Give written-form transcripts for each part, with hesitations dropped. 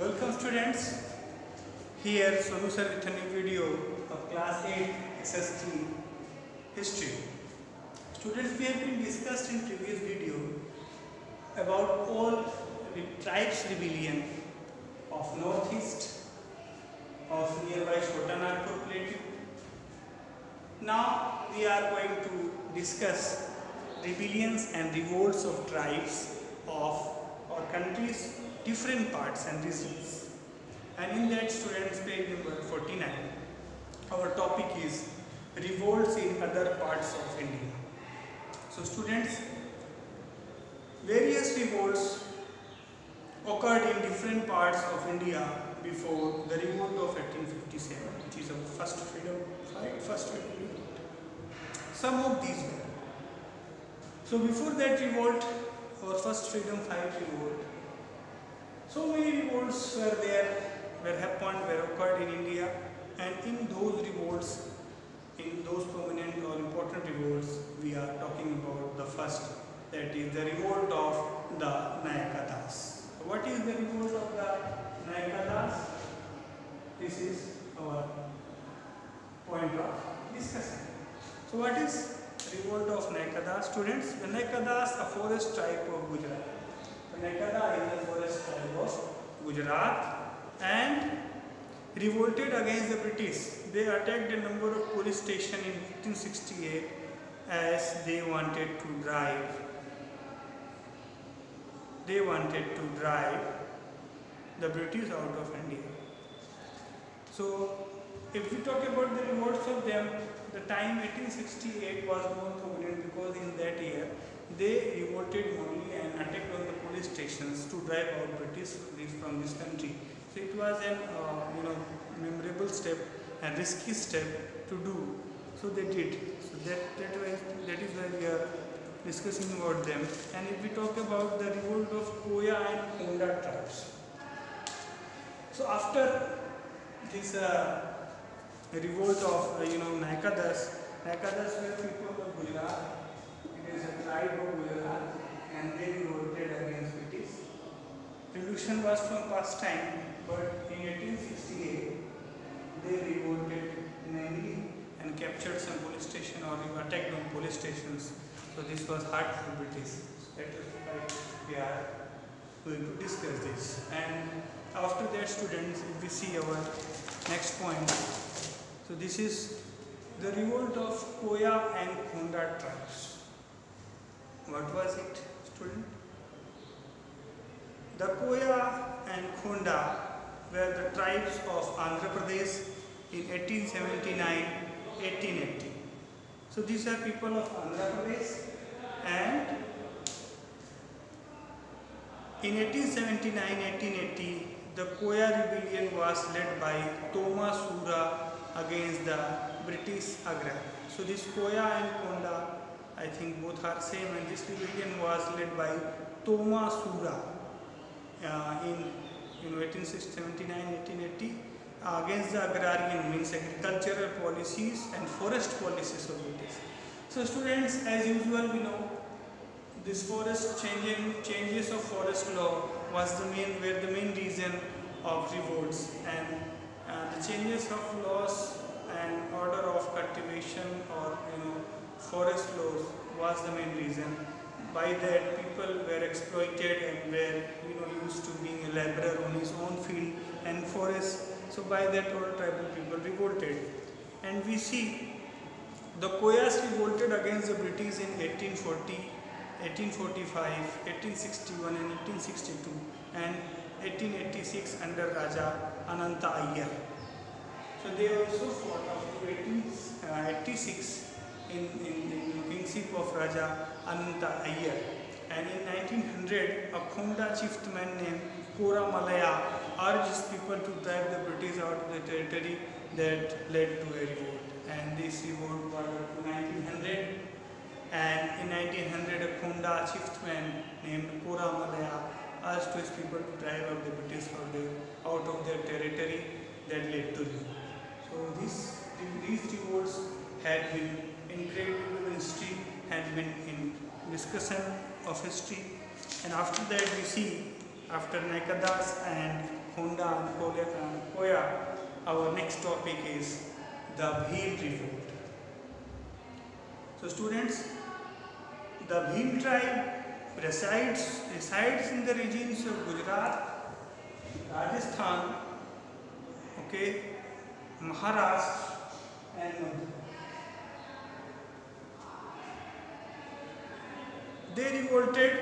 Welcome students. Here Sonu sir with a new video of class 8 SS3 history. Students, we have been discussed in previous video about all the tribes rebellion of northeast of nearby Chotanagpur plateau. Now we are going to discuss rebellions and revolts of tribes of our country's different parts and regions. And in that, students, page number 49, our topic is revolts in other parts of India. So students, various revolts occurred in different parts of India before the revolt of 1857, which is our first freedom fight, first freedom revolt. Some of these were. So before that revolt, our first freedom fight revolt, so many revolts were there, were occurred in India, and in those revolts, in those prominent or important revolts, we are talking about the first, that is the revolt of the Nayakadas. What is the revolt of the Nayakadas? This is our point of discussion. So what is revolt of Nayakadas, students? The Nayakadas, a forest tribe of Gujarat. The Naykada is a forest tribe of Gujarat and revolted against the British. They attacked a number of police stations in 1568 as they wanted to drive the British out of India. So if we talk about the revolts of them, the time 1868 was more prominent because in that year they revolted only and attacked on the police stations to drive out British from this country. So it was an memorable step and risky step to do. So they did. So that is why we are discussing about them. And if we talk about the revolt of Koya and Konda tribes. So after this revolt of Nayakadas were people of Gujarat. It is a tribe of Gujarat, and they revolted against British. Revolution was from past time, but in 1868 they revolted mainly and captured some police station or attacked on police stations. So this was hard for British. That is why we are going to discuss this. And after that, students, if we see our next point. So this is the revolt of Koya and Konda tribes. What was it, student? The Koya and Konda were the tribes of Andhra Pradesh in 1879-1880. So these are people of Andhra Pradesh, and in 1879-1880 the Koya rebellion was led by Toma Sura against the British Agra. So this Koya and Konda, I think both are same, and this rebellion was led by Toma Sura in 1879-1880 against the agrarian, means agricultural policies and forest policies of British. So students, as usual, we know this forest changes of forest law was the main reason of revolts, and the changes of laws and order of cultivation or forest laws was the main reason. By that, people were exploited and were used to being a laborer on his own field and forest. So by that, all tribal people revolted, and we see the Koyas revolted against the British in 1840, 1845, 1861 and 1862 and 1886 under Raja Ananta Iyer. So they also fought up to 1886 in kingship of Raja Ananta Iyer. And in 1900, a Konda chieftain named Kora Malaya urged his people to drive the British out of the territory. That led to a revolt. And this revolt was up to 1900. And in 1900, a Konda chieftain named Kora Malaya urged his people to drive out the British out of their territory. That led to revolt. So these revolts had been incredible in history, had been in discussion of history, and after that we see, after Nayakadas and Honda and Koya, our next topic is the Bhil Revolt. So students, the Bhil tribe resides in the regions of Gujarat, Rajasthan, okay, Maharashtra and Madhya. They revolted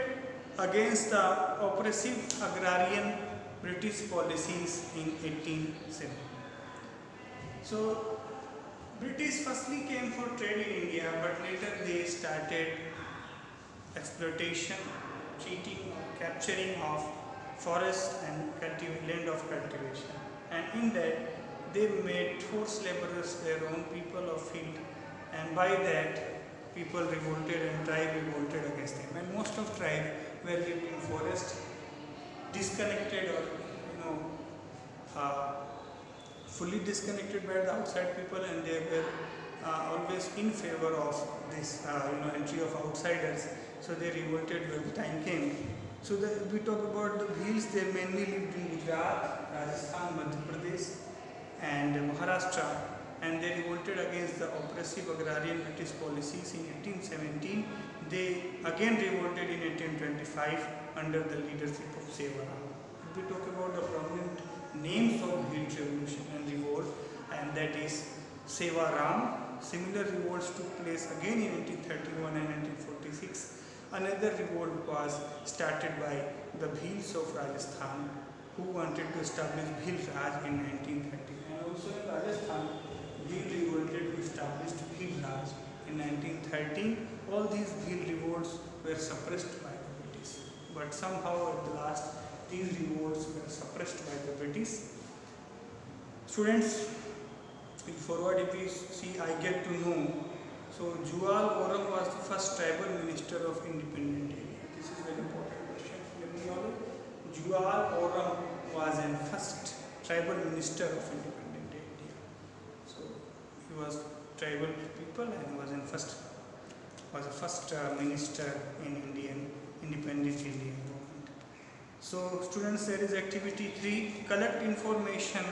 against the oppressive agrarian British policies in 1870. So British firstly came for trade in India, but later they started exploitation, cheating, capturing of forest and land of cultivation. And in that they made forced laborers their own people of field, and by that people revolted and tribe revolted against them. And most of tribe were lived in forest, disconnected or fully disconnected by the outside people, and they were always in favor of this entry of outsiders. So they revolted when the time came. So we talk about the Bhils. They mainly lived in Gujarat, Rajasthan, Madhya Pradesh and Maharashtra, and they revolted against the oppressive agrarian British policies in 1817. They again revolted in 1825 under the leadership of Seva Ram. We talk about the prominent names of Bhil revolution and revolt, and that is Seva Ram. Similar revolts took place again in 1831 and 1846. Another revolt was started by the Bhils of Rajasthan, who wanted to establish Bhil Raj in 1930. And also in Rajasthan, Bhil revolted to establish Bhil Raj in 1913. All these Bhil revolts were suppressed by the British, but somehow at the last these revolts were suppressed by the British. Students, forward if we see, I get to know. So Jual Oram was the first tribal minister of independent area. This is a very important question. Let me know. Jual Oram was the first tribal minister of independent India. So he was tribal people and was the first minister in Indian independent Indian movement. So students, there is activity 3: collect information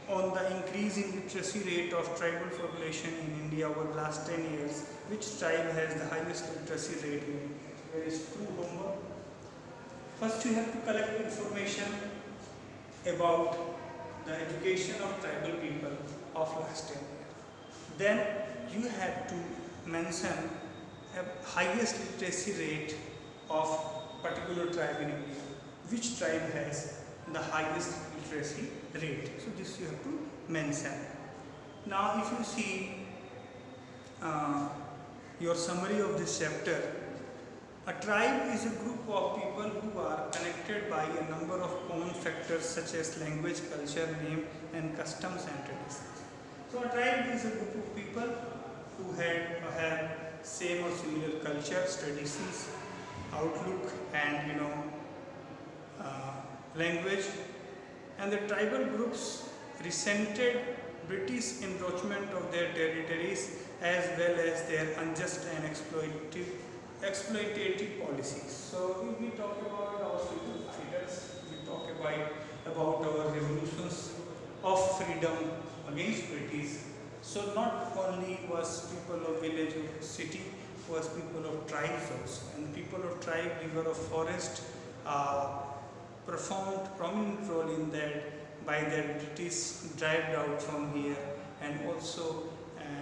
on the increasing literacy rate of tribal population in India over the last 10 years. Which tribe has the highest literacy rate in India? There is 2 homework. First, you have to collect information about the education of tribal people of last 10 years. Then you have to mention a highest literacy rate of particular tribe in India. Which tribe has the highest literacy rate? So this you have to mention. Now if you see your summary of this chapter, a tribe is a group of people who are connected by a number of common factors such as language, culture, name and customs and traditions. So a tribe is a group of people who have same or similar cultures, traditions, outlook and language. And the tribal groups resented British encroachment of their territories as well as their unjust and exploitative policies. So if we talk about our freedom fighters, we talk about our revolutions of freedom against British. So not only was people of village or city, was people of tribes also. And people of tribe, river of forest, performed prominent role in that by the British driven out from here, and also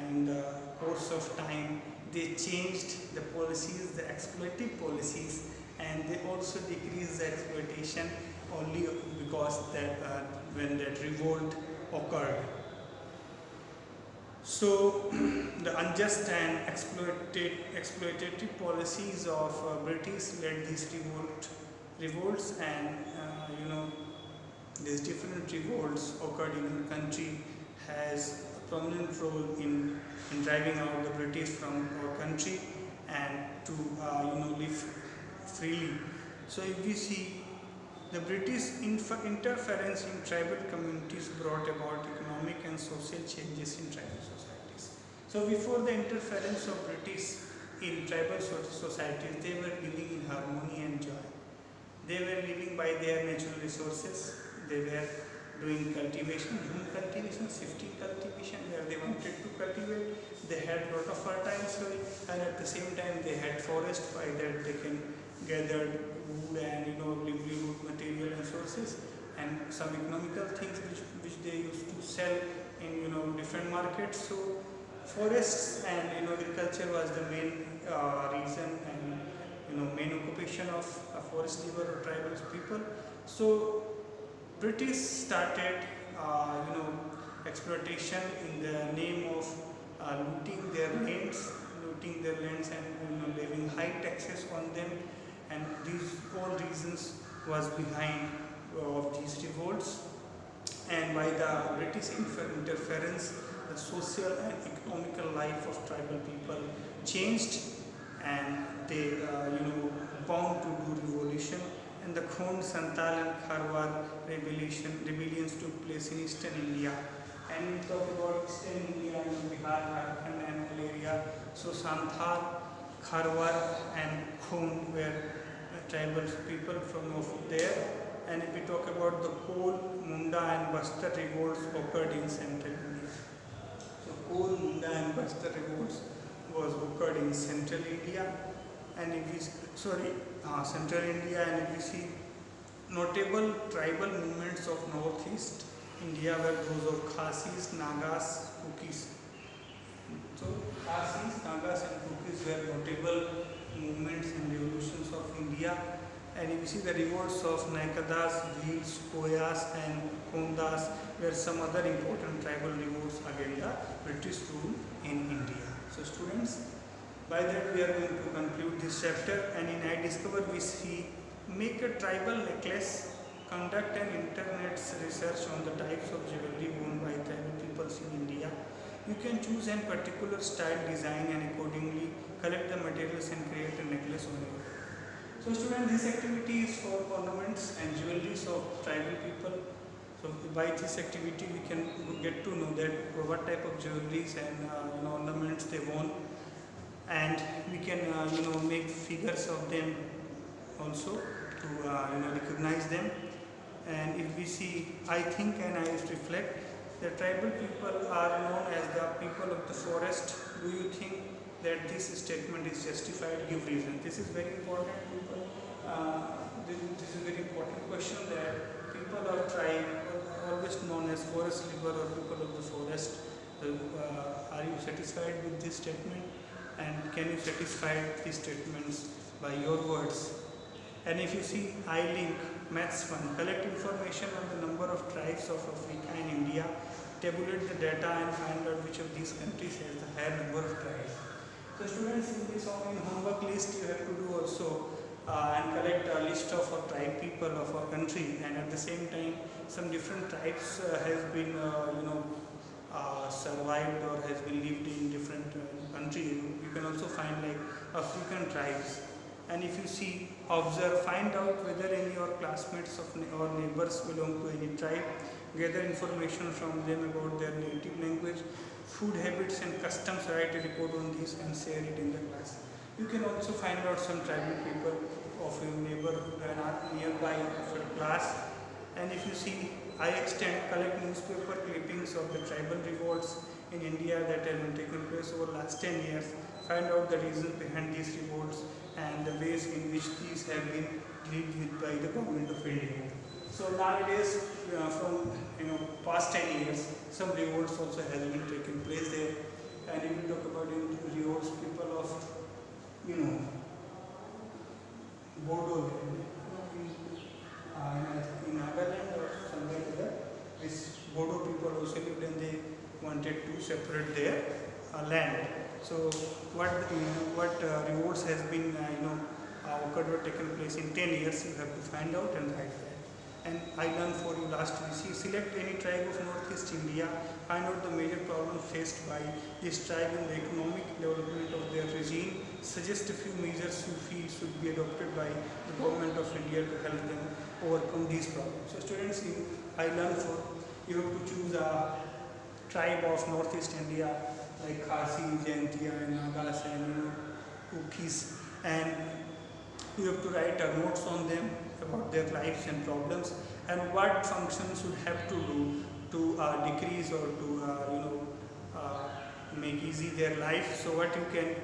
in the course of time they changed the policies, the exploitative policies, and they also decreased the exploitation only because that when that revolt occurred. So the unjust and exploitative policies of British led these revolts, and these different revolts occurred in our country has a prominent role in driving out the British from our country and to live freely. So if we see, the British interference in tribal communities brought about economic and social changes in tribal societies. So before the interference of British in tribal societies, they were living in harmony and joy. They were living by their natural resources. They were doing cultivation, human cultivation, shifting cultivation, where they wanted to cultivate. They had lot of fertile soil, and at the same time they had forest. By that they can gather wood and livelihood material and sources, and some economical things which they used to sell in different markets. So forests and agriculture was the main reason and main occupation of forest labor or tribal people. So British started exploitation in the name of looting their lands and levying high taxes on them, and these all reasons was behind of these revolts. And by the British interference, the social and economical life of tribal people changed, and they bound to do revolution. And the Khond, Santal and Kharwar rebellions took place in eastern India. And we talk about eastern India, Bihar, Jharkhand and all area. So Santhal, Kharwar and Khond were tribal people from over there. And if we talk about the Kol, Munda and Bastar revolts occurred in central India. So Kol, Munda and Bastar revolts was occurred in central India. And if we, central India, and if we see notable tribal movements of northeast India were those of Khasis, Nagas, Kukis. So Khasis, Nagas and Kukis were notable movements and revolutions of India. And if you see the revolts of Naikadas, Bhils, Koyas and Kondas were some other important tribal revolts against the British rule in India. So students, by that we are going to conclude this chapter, and in I Discover we see make a tribal necklace, conduct an internet research on the types of jewelry worn by tribal peoples in India. You can choose a particular style, design and accordingly collect the materials and create a necklace on your own. So students, this activity is for ornaments and jewelries of tribal people. So by this activity we can get to know that what type of jewelries and ornaments they won, and we can make figures of them also to recognize them. And if we see, I think and I reflect, the tribal people are known as the people of the forest. Do you think that this statement is justified? Give reason. This is very important, people. This is a very important question, that people of tribe are always known as forest labor or people of the forest. Are you satisfied with this statement? And can you satisfy these statements by your words? And if you see, I link Maths Fund, collect information on the number of tribes of Africa and India, tabulate the data and find out which of these countries has the higher number of tribes. So students, in this homework list you have to do also and collect a list of our tribe people of our country, and at the same time some different tribes has been survived or has been lived in different countries. You can also find like African tribes. And if you see, observe, find out whether any of your classmates or neighbors belong to any tribe, gather information from them about their native language, food habits and customs, write a report on this and share it in the class. You can also find out some tribal people of your neighbor and are nearby of your class. And if you see, I extend, collect newspaper clippings of the tribal revolts in India that have taken place over the last 10 years, find out the reasons behind these revolts and the ways in which these have been dealt with by the government of India. So nowadays, from past 10 years, some revolts also has been taking place there. And if we talk about revolts, people of Bodo in Nagaland or somewhere there, this Bodo people also lived and they wanted to separate their land. So what revolts has been occurred or taken place in 10 years, you have to find out and write that. And I learned for you last week, select any tribe of Northeast India, find out the major problems faced by this tribe in the economic development of their regime, suggest a few measures you feel should be adopted by the government of India to help them overcome these problems. So students, I learned for you have to choose a tribe of Northeast India like Khasi, Jaintia and Nagas and Kukis, and You have to write notes on them about their lives and problems, and what functions should have to do to decrease or to make easy their life. So what you can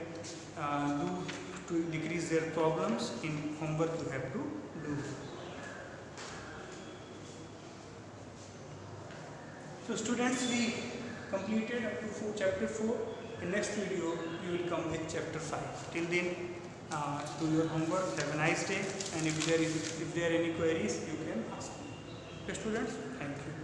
do to decrease their problems in homework you have to do. So students, we completed up to chapter 4. In next video we will come with chapter 5. Till then, do your homework, have a nice day, and if there are any queries you can ask me. Okay students, thank you.